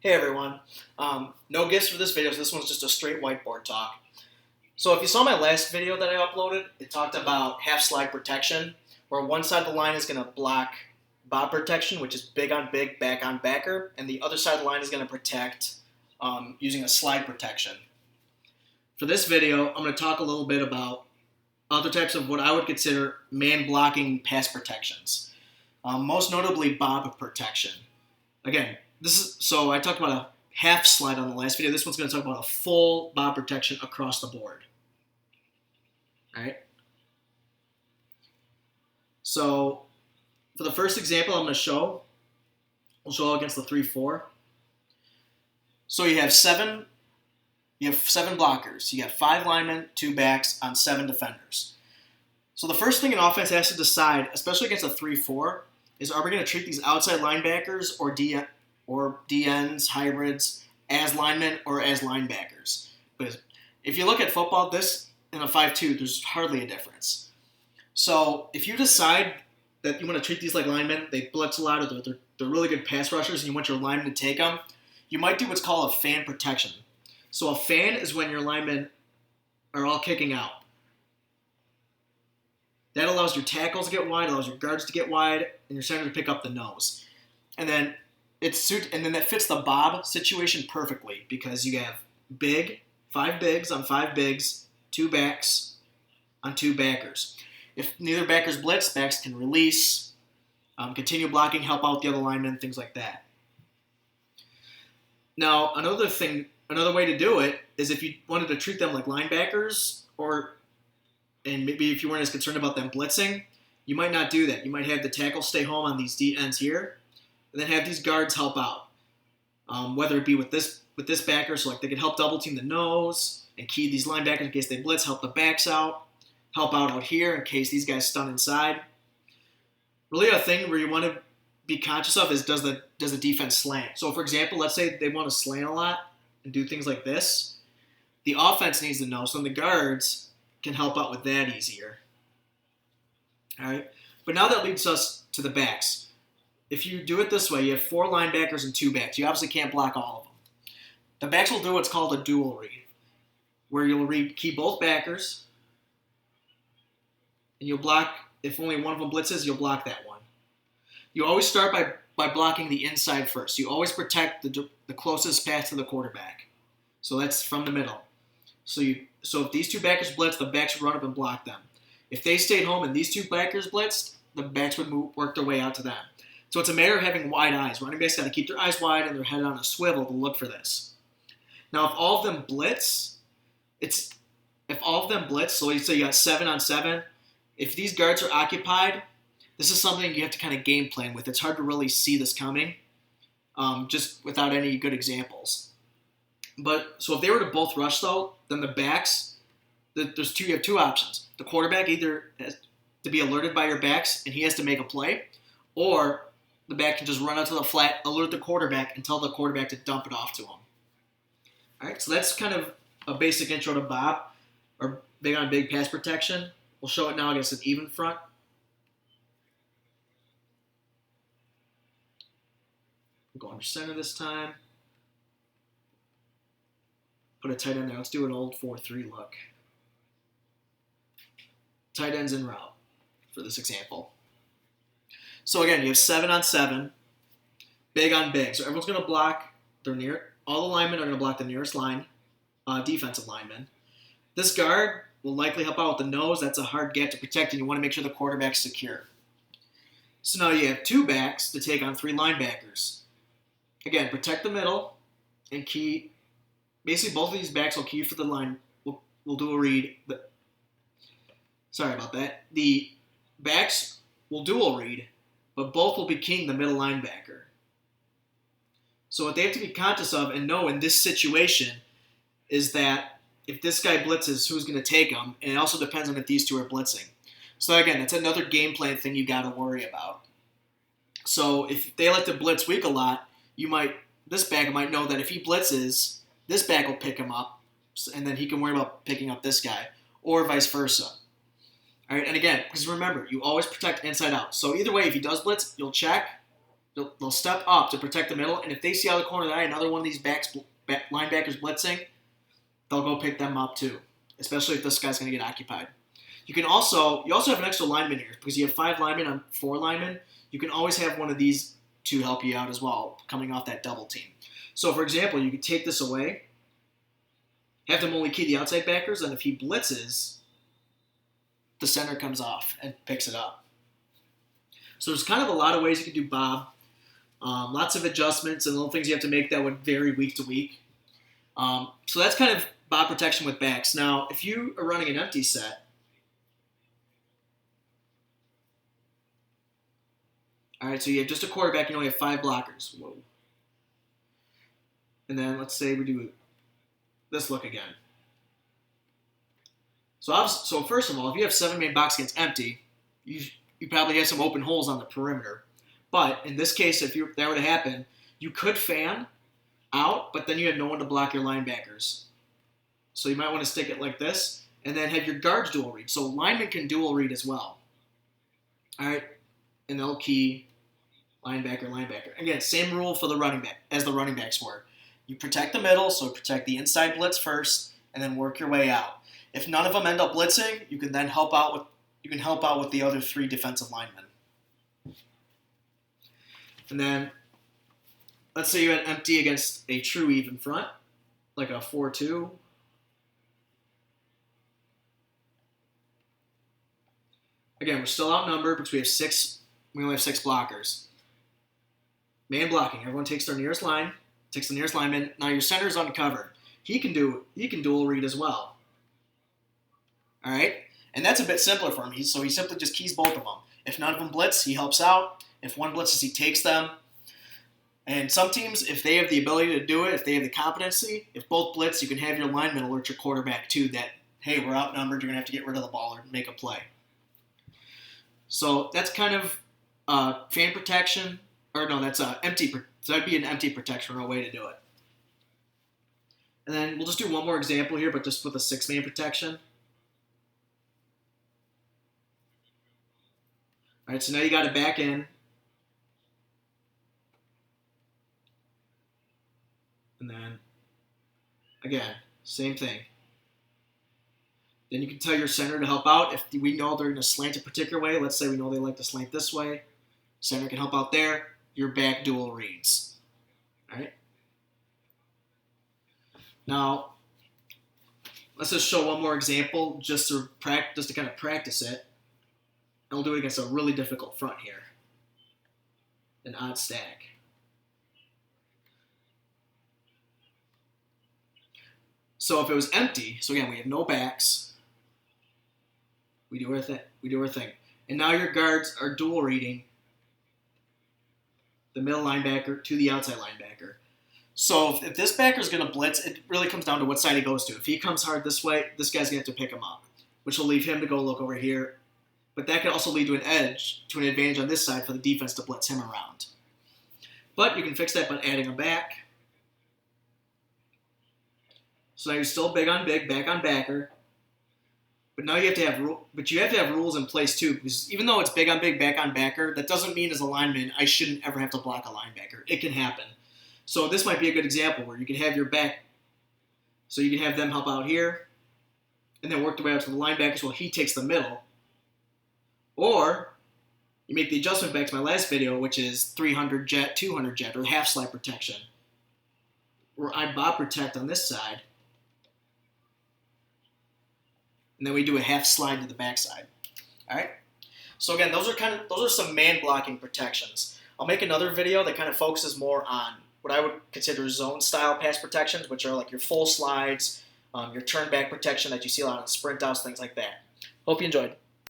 Hey everyone. No gifts for this video, so this one's just a straight whiteboard talk. So if you saw my last video that I uploaded, it talked about half slide protection, where one side of the line is going to block bob protection, which is big on big, back on backer, and the other side of the line is going to protect using a slide protection. For this video, I'm going to talk a little bit about other types of what I would consider man blocking pass protections, most notably bob protection. Again, so I talked about a half slide on the last video. This one's going to talk about a full bob protection across the board. All right. So for the first example, we'll show against the 3-4. So you have seven blockers. You got 5 linemen, 2 backs on 7 defenders. So the first thing an offense has to decide, especially against a 3-4, is are we going to treat these outside linebackers or DNs, hybrids, as linemen or as linebackers? But if you look at football, this in a 5-2, there's hardly a difference. So if you decide that you want to treat these like linemen, they blitz a lot, or they're really good pass rushers, and you want your linemen to take them, you might do what's called a fan protection. So a fan is when your linemen are all kicking out. That allows your tackles to get wide, allows your guards to get wide, and your center to pick up the nose. And then that fits the bob situation perfectly because you have 5 bigs on 5 bigs, 2 backs on 2 backers. If neither backers blitz, backs can release, continue blocking, help out the other linemen, things like that. Now, another way to do it is if you wanted to treat them like linebackers, and maybe if you weren't as concerned about them blitzing, you might not do that. You might have the tackle stay home on these D ends here, and then have these guards help out. Whether it be with this backer, so like they can help double team the nose and key these linebackers in case they blitz, help the backs out, help out here in case these guys stun inside. Really, a thing where you want to be conscious of is does the defense slant? So, for example, let's say they want to slant a lot and do things like this. The offense needs to know, so the guards can help out with that easier. All right, but now that leads us to the backs. If you do it this way, you have 4 linebackers and 2 backs. You obviously can't block all of them. The backs will do what's called a dual read, where you'll key both backers, and you'll block, if only one of them blitzes, you'll block that one. You always start by blocking the inside first. You always protect the closest pass to the quarterback. So that's from the middle. So if these 2 backers blitz, the backs would run up and block them. If they stayed home and these 2 backers blitzed, the backs would work their way out to them. So it's a matter of having wide eyes. Running backs got to keep their eyes wide and their head on a swivel to look for this. Now, if all of them blitz, so let's say you got 7 on 7, if these guards are occupied, this is something you have to kind of game plan with. It's hard to really see this coming, just without any good examples. So if they were to both rush though, then the backs, you have 2 options. The quarterback either has to be alerted by your backs and he has to make a play, or the back can just run out to the flat, alert the quarterback, and tell the quarterback to dump it off to him. All right, so that's kind of a basic intro to bob, or big on big pass protection. We'll show it now against an even front. We'll go under center this time. Put a tight end there. Let's do an old 4-3 look. Tight ends en route for this example. So again, you have 7 on 7, big on big. So everyone's going to block all the linemen are going to block the nearest line, defensive lineman. This guard will likely help out with the nose. That's a hard gap to protect, and you want to make sure the quarterback's secure. So now you have 2 backs to take on 3 linebackers. Again, protect the middle and key. Basically, both of these backs will key for the line. We'll do a read. Sorry about that. The backs will dual read, but both will be keying the middle linebacker. So what they have to be conscious of and know in this situation is that if this guy blitzes, who's going to take him? And it also depends on if these 2 are blitzing. So again, that's another game plan thing you got to worry about. So if they like to blitz weak a lot, this back might know that if he blitzes, this back will pick him up, and then he can worry about picking up this guy, or vice versa. All right, and again, because remember, you always protect inside out. So either way, if he does blitz, you'll check, They'll step up to protect the middle, and if they see out of the corner of the eye another one of these linebackers blitzing, they'll go pick them up too, especially if this guy's going to get occupied. You also have an extra lineman here because you have 5 linemen on 4 linemen. You can always have one of these to help you out as well, coming off that double team. So, for example, you could take this away, have them only key the outside backers, and if he blitzes, the center comes off and picks it up. So there's kind of a lot of ways you can do Bob. Lots of adjustments and little things you have to make that would vary week to week. So that's kind of Bob protection with backs. Now, if you are running an empty set, all right, so you have just a quarterback, you only have 5 blockers. Whoa. And then let's say we do this look again. So first of all, if you have 7-man box against empty, you probably have some open holes on the perimeter. But in this case, if that were to happen, you could fan out, but then you have no one to block your linebackers. So you might want to stick it like this, and then have your guards dual read. So linemen can dual read as well. All right, and they'll key linebacker. Again, same rule for the running back as the running backs were. You protect the middle, so protect the inside blitz first, and then work your way out. If none of them end up blitzing, you can then help out with the other 3 defensive linemen. And then, let's say you had empty against a true even front, like a 4-2. Again, we're still outnumbered because we only have 6 blockers. Man blocking. Everyone takes their nearest line, takes the nearest lineman. Now your center is uncovered. He can dual read as well. All right? And that's a bit simpler for him. So he simply just keys both of them. If none of them blitz, he helps out. If one blitzes, he takes them. And some teams, if they have the ability to do it, if they have the competency, if both blitz, you can have your lineman alert your quarterback too that, hey, we're outnumbered, you're going to have to get rid of the ball or make a play. So that's kind of fan protection. Or no, that's empty. So that'd be an empty protection or a way to do it. And then we'll just do one more example here, but just with a 6-man protection. All right, so now you got it back in. And then, again, same thing. Then you can tell your center to help out. If we know they're going to slant a particular way, let's say we know they like to slant this way, center can help out there. Your back dual reads. All right? Now, let's just show one more example just to kind of practice it. And we'll do it against a really difficult front here. An odd stack. So if it was empty, so again, we have no backs. We do our thing. And now your guards are dual reading the middle linebacker to the outside linebacker. So if this backer is going to blitz, it really comes down to what side he goes to. If he comes hard this way, this guy's going to have to pick him up, which will leave him to go look over here. But that could also lead to an advantage on this side for the defense to blitz him around. But you can fix that by adding a back. So now you're still big on big, back on backer. But now you have to have rules in place too, because even though it's big on big, back on backer, that doesn't mean as a lineman I shouldn't ever have to block a linebacker. It can happen. So this might be a good example where you can have your back, so you can have them help out here, and then work their way out to the linebackers while he takes the middle. Or you make the adjustment back to my last video, which is 300 jet, 200 jet, or half slide protection, where I Bob protect on this side. And then we do a half slide to the backside. All right. So again, those are some man blocking protections. I'll make another video that kind of focuses more on what I would consider zone style pass protections, which are like your full slides, your turn back protection that you see a lot in sprint outs, things like that. Hope you enjoyed.